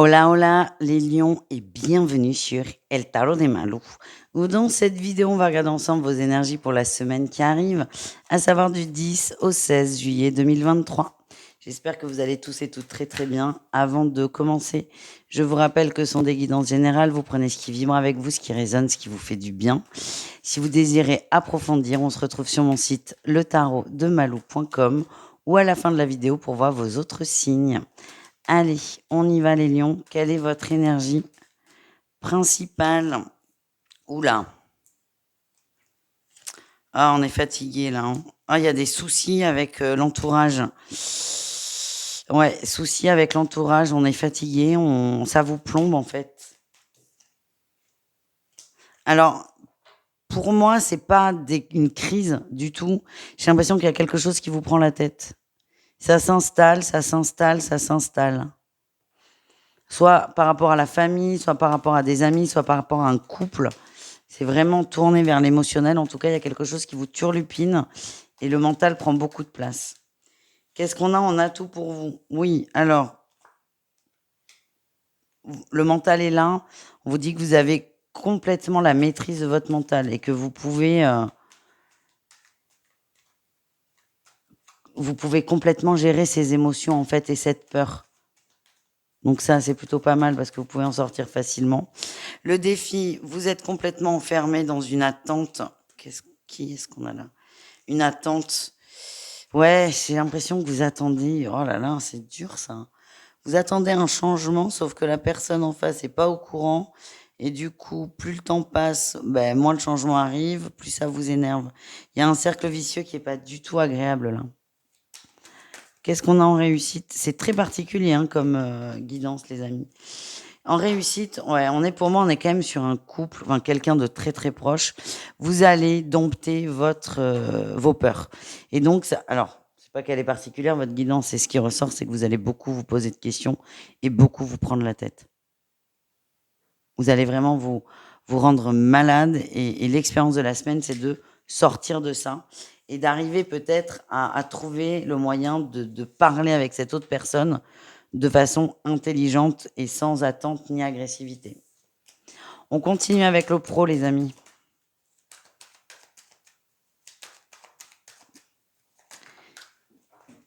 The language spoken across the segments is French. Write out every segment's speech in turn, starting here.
Hola, hola les lions et bienvenue sur El Tarot des Malou, où dans cette vidéo, on va regarder ensemble vos énergies pour la semaine qui arrive, à savoir du 10 au 16 juillet 2023. J'espère que vous allez tous et toutes très très bien. Avant de commencer, je vous rappelle que ce sont des guidances générales. Vous prenez ce qui vibre avec vous, ce qui résonne, ce qui vous fait du bien. Si vous désirez approfondir, on se retrouve sur mon site letarotdemalou.com ou à la fin de la vidéo pour voir vos autres signes. Allez, on y va les lions. Quelle est votre énergie principale? Oula. Ah, on est fatigué là, hein. Ah, il y a des soucis avec l'entourage. Ouais, soucis avec l'entourage. On est fatigué. Ça vous plombe en fait. Alors, pour moi, c'est pas une crise du tout. J'ai l'impression qu'il y a quelque chose qui vous prend la tête. Ça s'installe, ça s'installe, ça s'installe. Soit par rapport à la famille, soit par rapport à des amis, soit par rapport à un couple. C'est vraiment tourné vers l'émotionnel. En tout cas, il y a quelque chose qui vous turlupine et le mental prend beaucoup de place. Qu'est-ce qu'on a en atout pour vous? Oui, alors, le mental est là. On vous dit que vous avez complètement la maîtrise de votre mental et que vous pouvez complètement gérer ces émotions en fait et cette peur. Donc ça, c'est plutôt pas mal parce que vous pouvez en sortir facilement. Le défi, vous êtes complètement enfermé dans une attente. Qui est-ce qu'on a là? Une attente. Ouais, j'ai l'impression que vous attendez. Oh là là, c'est dur ça. Vous attendez un changement, sauf que la personne en face est pas au courant. Et du coup, plus le temps passe, ben, moins le changement arrive, plus ça vous énerve. Il y a un cercle vicieux qui est pas du tout agréable là. Qu'est-ce qu'on a en réussite? C'est très particulier hein, comme guidance, les amis. En réussite, ouais, pour moi, on est quand même sur un couple, enfin quelqu'un de très très proche. Vous allez dompter vos peurs. Et donc, alors, c'est pas qu'elle est particulière, votre guidance, c'est ce qui ressort, c'est que vous allez beaucoup vous poser de questions et beaucoup vous prendre la tête. Vous allez vraiment vous rendre malade et l'expérience de la semaine, c'est de sortir de ça et d'arriver peut-être à trouver le moyen de parler avec cette autre personne de façon intelligente et sans attente ni agressivité. On continue avec le pro, les amis.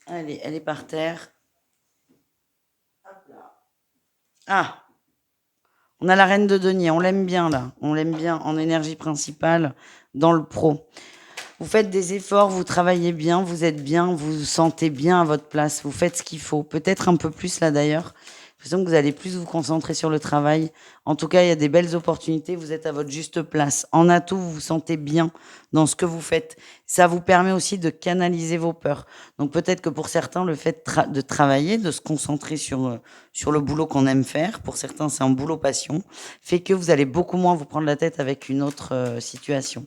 Allez, elle est par terre. Ah, on a la reine de denier. On l'aime bien là. On l'aime bien en énergie principale dans le pro. Vous faites des efforts, vous travaillez bien, vous êtes bien, vous vous sentez bien à votre place, vous faites ce qu'il faut. Peut-être un peu plus là d'ailleurs. J'ai l'impression que vous allez plus vous concentrer sur le travail. En tout cas, il y a des belles opportunités, vous êtes à votre juste place. En atout, vous vous sentez bien dans ce que vous faites. Ça vous permet aussi de canaliser vos peurs. Donc peut-être que pour certains, le fait de travailler, de se concentrer sur le boulot qu'on aime faire, pour certains c'est un boulot passion, fait que vous allez beaucoup moins vous prendre la tête avec une autre situation.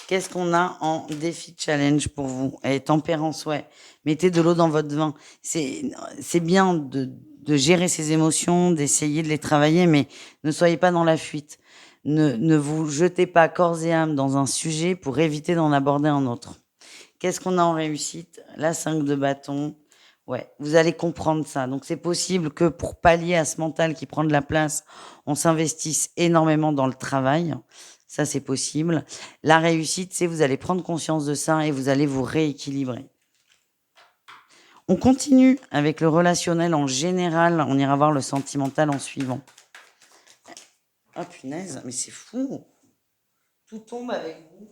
Qu'est-ce qu'on a en défi challenge pour vous? Et tempérance, ouais. Mettez de l'eau dans votre vin. C'est bien de gérer ses émotions, d'essayer de les travailler, mais ne soyez pas dans la fuite. Ne vous jetez pas corps et âme dans un sujet pour éviter d'en aborder un autre. Qu'est-ce qu'on a en réussite? La 5 de bâton. Ouais, vous allez comprendre ça. Donc c'est possible que pour pallier à ce mental qui prend de la place, on s'investisse énormément dans le travail. Ça, c'est possible. La réussite, c'est vous allez prendre conscience de ça et vous allez vous rééquilibrer. On continue avec le relationnel en général. On ira voir le sentimental en suivant. Ah punaise, mais c'est fou. Tout tombe avec vous.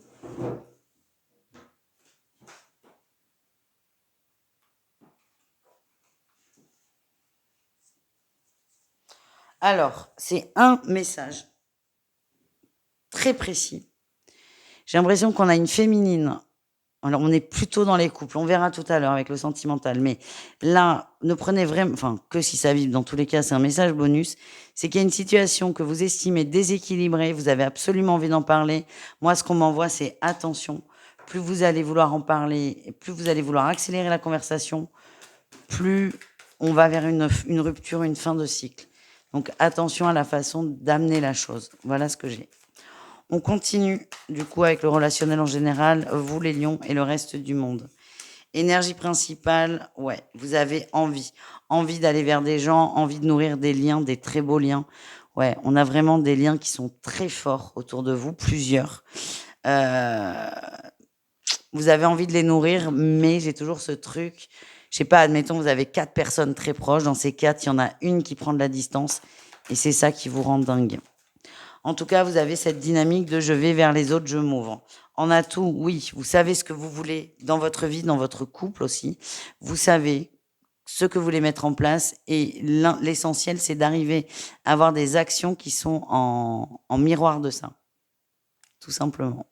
Alors, c'est un message très précis. J'ai l'impression qu'on a une féminine. Alors, on est plutôt dans les couples. On verra tout à l'heure avec le sentimental. Mais là, ne prenez vraiment, enfin, que si ça vibre. Dans tous les cas, c'est un message bonus. C'est qu'il y a une situation que vous estimez déséquilibrée. Vous avez absolument envie d'en parler. Moi, ce qu'on m'envoie, c'est attention. Plus vous allez vouloir en parler, et plus vous allez vouloir accélérer la conversation, plus on va vers une rupture, une fin de cycle. Donc, attention à la façon d'amener la chose. Voilà ce que j'ai. On continue du coup avec le relationnel en général, vous les lions et le reste du monde. Énergie principale, ouais, vous avez envie. Envie d'aller vers des gens, envie de nourrir des liens, des très beaux liens. Ouais, on a vraiment des liens qui sont très forts autour de vous, plusieurs. Euh, Vous avez envie de les nourrir, mais j'ai toujours ce truc. Je sais pas, admettons, vous avez 4 personnes très proches. Dans ces 4, il y en a une qui prend de la distance. Et c'est ça qui vous rend dingue. En tout cas, vous avez cette dynamique de je vais vers les autres, je m'ouvre. En atout, oui, vous savez ce que vous voulez dans votre vie, dans votre couple aussi. Vous savez ce que vous voulez mettre en place. Et l'essentiel, c'est d'arriver à avoir des actions qui sont en miroir de ça. Tout simplement.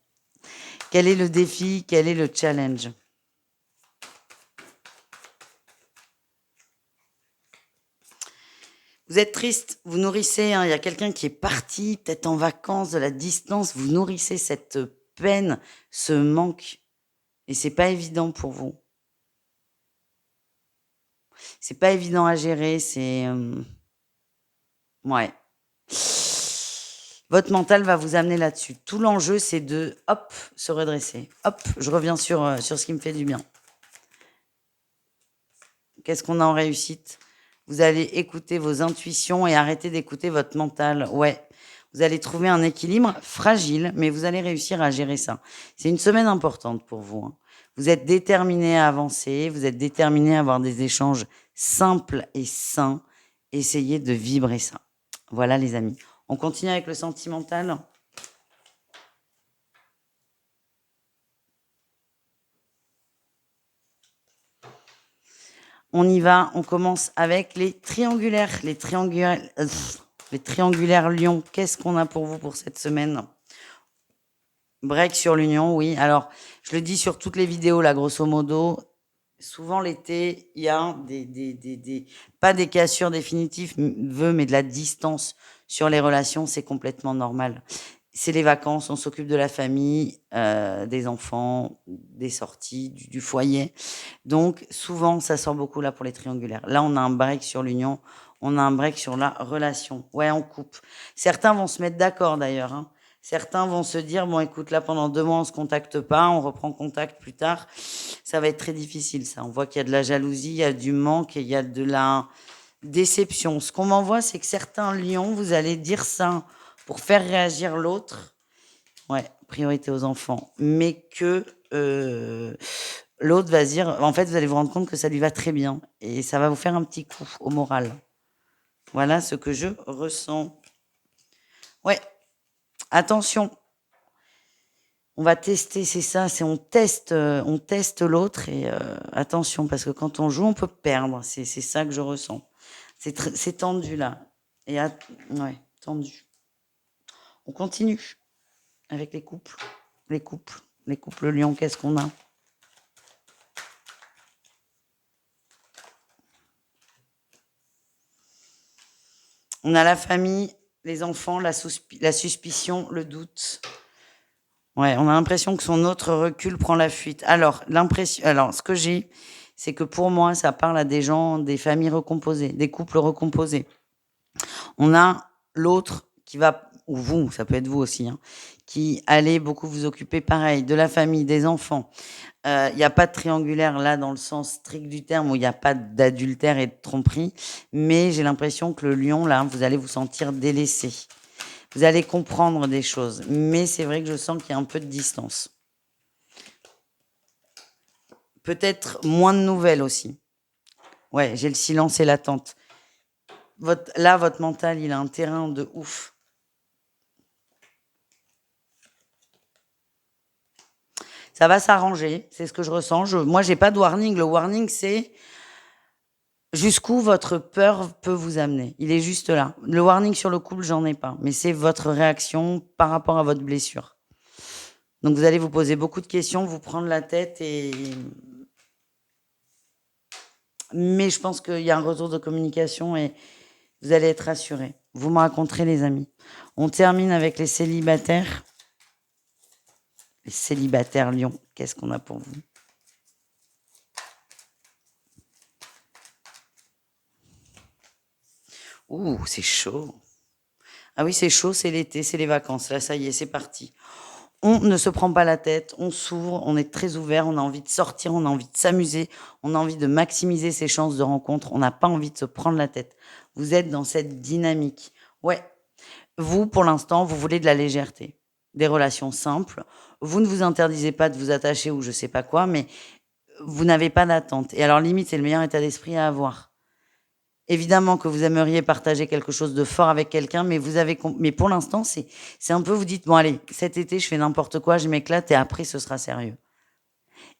Quel est le défi? Quel est le challenge? Vous êtes triste, vous nourrissez, hein, il y a quelqu'un qui est parti, peut-être en vacances, de la distance, vous nourrissez cette peine, ce manque, et c'est pas évident pour vous. C'est pas évident à gérer, c'est ouais. Votre mental va vous amener là-dessus. Tout l'enjeu, c'est de hop, se redresser. Hop, je reviens sur ce qui me fait du bien. Qu'est-ce qu'on a en réussite? Vous allez écouter vos intuitions et arrêter d'écouter votre mental. Ouais. Vous allez trouver un équilibre fragile, mais vous allez réussir à gérer ça. C'est une semaine importante pour vous, hein. Vous êtes déterminé à avancer, vous êtes déterminé à avoir des échanges simples et sains. Essayez de vibrer ça. Voilà les amis. On continue avec le sentimental. On y va, on commence avec les triangulaires. Les triangulaires Lion. Qu'est-ce qu'on a pour vous pour cette semaine? Break sur l'union, oui. Alors, je le dis sur toutes les vidéos, là, grosso modo. Souvent, l'été, il y a pas des cassures définitives, mais de la distance sur les relations, c'est complètement normal. C'est les vacances, on s'occupe de la famille, des enfants, des sorties, du foyer. Donc, souvent, ça sort beaucoup là pour les triangulaires. Là, on a un break sur l'union, on a un break sur la relation. Ouais, on coupe. Certains vont se mettre d'accord d'ailleurs, hein. Certains vont se dire, bon, écoute, là, pendant 2 mois, on se contacte pas, on reprend contact plus tard. Ça va être très difficile, ça. On voit qu'il y a de la jalousie, il y a du manque et il y a de la déception. Ce qu'on m'envoie, c'est que certains lions, vous allez dire ça pour faire réagir l'autre. Ouais, priorité aux enfants. Mais que l'autre va se dire, en fait, vous allez vous rendre compte que ça lui va très bien. Et ça va vous faire un petit coup au moral. Voilà ce que je ressens. Ouais, attention. On va tester, c'est ça, c'est on teste l'autre et attention, parce que quand on joue, on peut perdre. C'est ça que je ressens. C'est tendu là. Et ouais, tendu. On continue avec les couples. Les couples. Les couples lions, qu'est-ce qu'on a? On a la famille, les enfants, la suspicion, le doute. Ouais, on a l'impression que son autre recul prend la fuite. Alors, ce que j'ai, c'est que pour moi, ça parle à des gens, des familles recomposées, des couples recomposés. On a l'autre qui va, ou vous, ça peut être vous aussi, hein, qui allez beaucoup vous occuper, pareil, de la famille, des enfants. Il n'y a pas de triangulaire là dans le sens strict du terme où il n'y a pas d'adultère et de tromperie, mais j'ai l'impression que le lion, là, vous allez vous sentir délaissé. Vous allez comprendre des choses, mais c'est vrai que je sens qu'il y a un peu de distance. Peut-être moins de nouvelles aussi. Ouais, j'ai le silence et l'attente. Votre mental, il a un terrain de ouf. Ça va s'arranger, c'est ce que je ressens. Moi, j'ai pas de warning. Le warning, c'est jusqu'où votre peur peut vous amener. Il est juste là. Le warning sur le couple, j'en ai pas. Mais c'est votre réaction par rapport à votre blessure. Donc, vous allez vous poser beaucoup de questions, vous prendre la tête mais je pense qu'il y a un retour de communication et vous allez être rassurés. Vous me raconterez, les amis. On termine avec les célibataires. Les célibataires Lyon, qu'est-ce qu'on a pour vous? Ouh, c'est chaud. Ah oui, c'est chaud, c'est l'été, c'est les vacances. Là, ça y est, c'est parti. On ne se prend pas la tête, on s'ouvre, on est très ouvert, on a envie de sortir, on a envie de s'amuser, on a envie de maximiser ses chances de rencontre, on n'a pas envie de se prendre la tête. Vous êtes dans cette dynamique. Ouais, vous, pour l'instant, vous voulez de la légèreté, des relations simples. Vous ne vous interdisez pas de vous attacher ou je sais pas quoi, mais vous n'avez pas d'attente. Et alors, limite, c'est le meilleur état d'esprit à avoir. Évidemment que vous aimeriez partager quelque chose de fort avec quelqu'un, mais vous avez mais pour l'instant, c'est un peu vous dites: «Bon allez, cet été, je fais n'importe quoi, je m'éclate et après ce sera sérieux».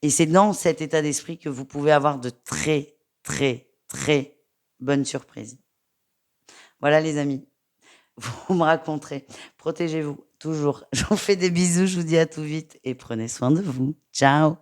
Et c'est dans cet état d'esprit que vous pouvez avoir de très, très, très bonnes surprises. Voilà les amis, vous me raconterez. Protégez-vous toujours. Je vous fais des bisous, je vous dis à tout vite et prenez soin de vous. Ciao.